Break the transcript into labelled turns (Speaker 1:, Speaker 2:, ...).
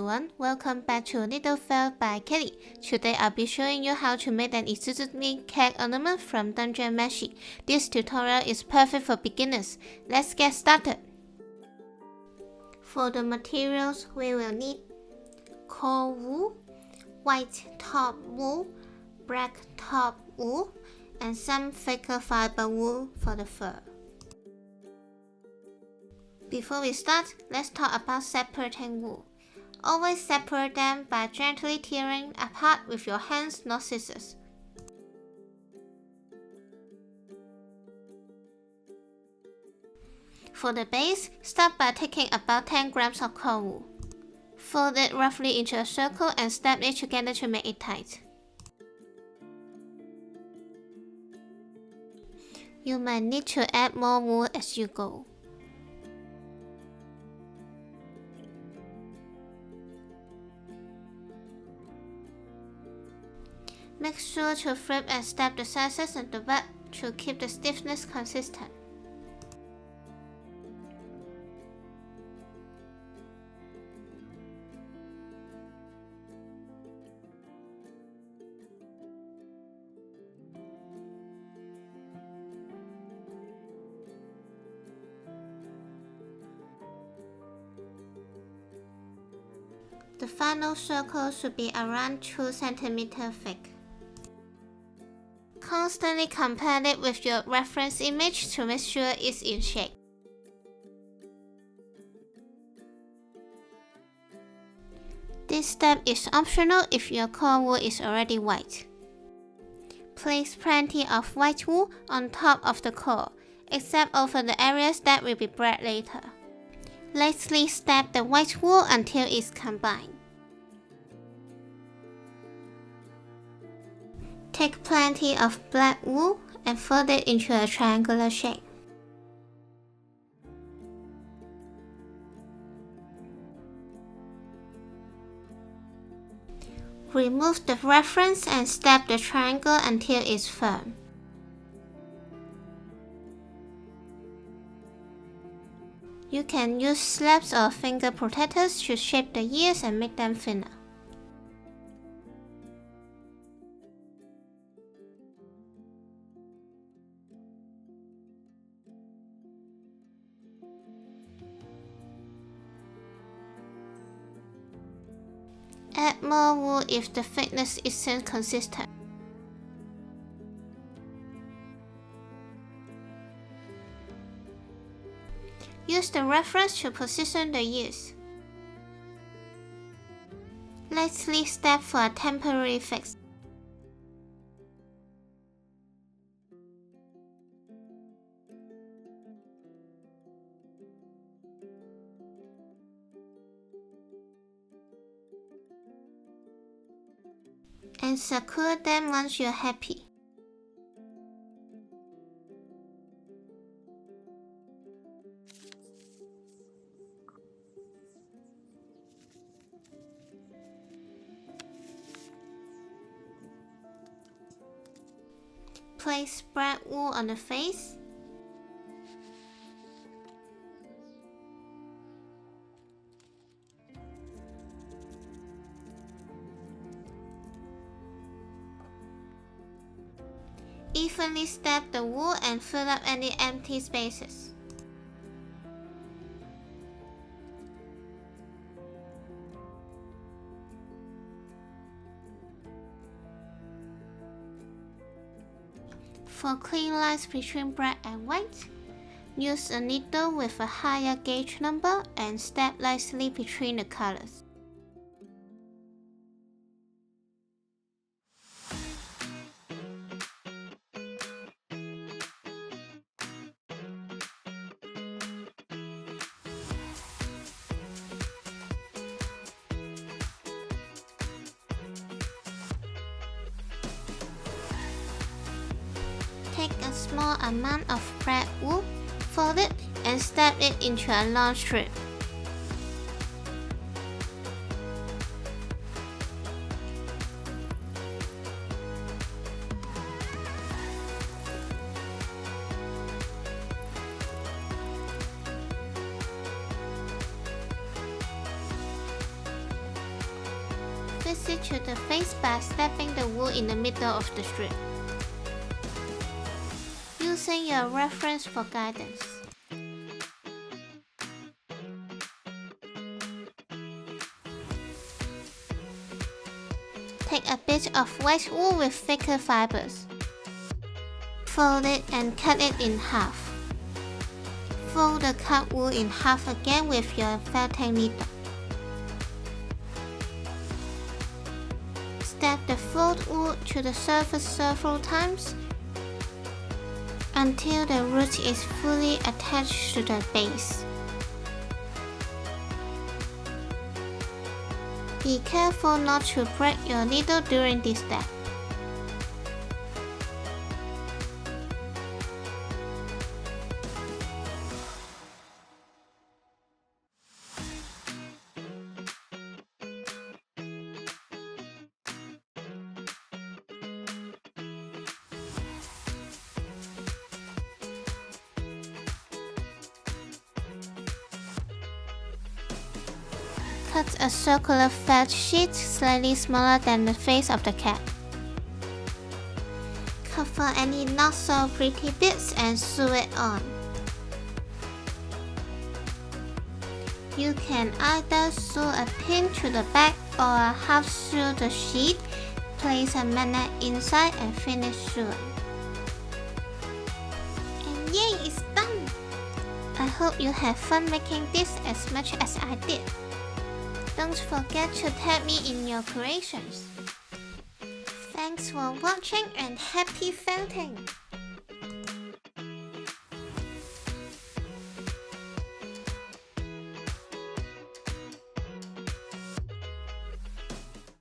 Speaker 1: everyone, welcome back to NeedlefeltbyKelly. Today I'll be showing you how to make an Izutsumi cat ornament from Dungeon Meshi. This tutorial is perfect for beginners. Let's get started. For the materials, we will need coal wool, white top wool, black top wool, and some thicker fiber wool for the fur. Before we start, let's talk about separating wool. Always separate them by gently tearing apart with your hands, not scissors. For the base, start by taking about 10 grams of coal wool. Fold it roughly into a circle and snap it together to make it tight. You might need to add more wool as you go. Make sure to flip and stab the sizes of the web to keep the stiffness consistent. The final circle should be around 2 cm thick. Constantly compare it with your reference image to make sure it's in shape. This step is optional if your core wool is already white. Place plenty of white wool on top of the core, except over the areas that will be black later. Lightly stab the white wool until it's combined. Take plenty of black wool and fold it into a triangular shape. Remove the reference and stab the triangle until it's firm. You can use slabs or finger protectors to shape the ears and make them thinner. Add more wool if the thickness isn't consistent. Use the reference to position the ears. Lightly stab for a temporary fix. And secure them once you're happy. Place black wool on the face. Evenly stab the wool and fill up any empty spaces. For clean lines between black and white, use a needle with a higher gauge number and stab lightly between the colors. Take a small amount of black wool, fold it, and stab it into a long strip. fix it to the face by snapping the wool in the middle of the strip, using your reference for guidance. Take a bit of white wool with thicker fibers. Fold it and cut it in half. Fold the cut wool in half again with your felting needle. Stab the fold wool to the surface several times until the root is fully attached to the base. Be careful not to break your needle during this step. Cut a circular felt sheet slightly smaller than the face of the cat. Cover any not so pretty bits and sew it on. You can either sew a pin to the back or half sew the sheet, place a magnet inside and finish sewing. And yay, it's done! I hope you have fun making this as much as I did. Don't forget to tag me in your creations. Thanks for watching and happy felting!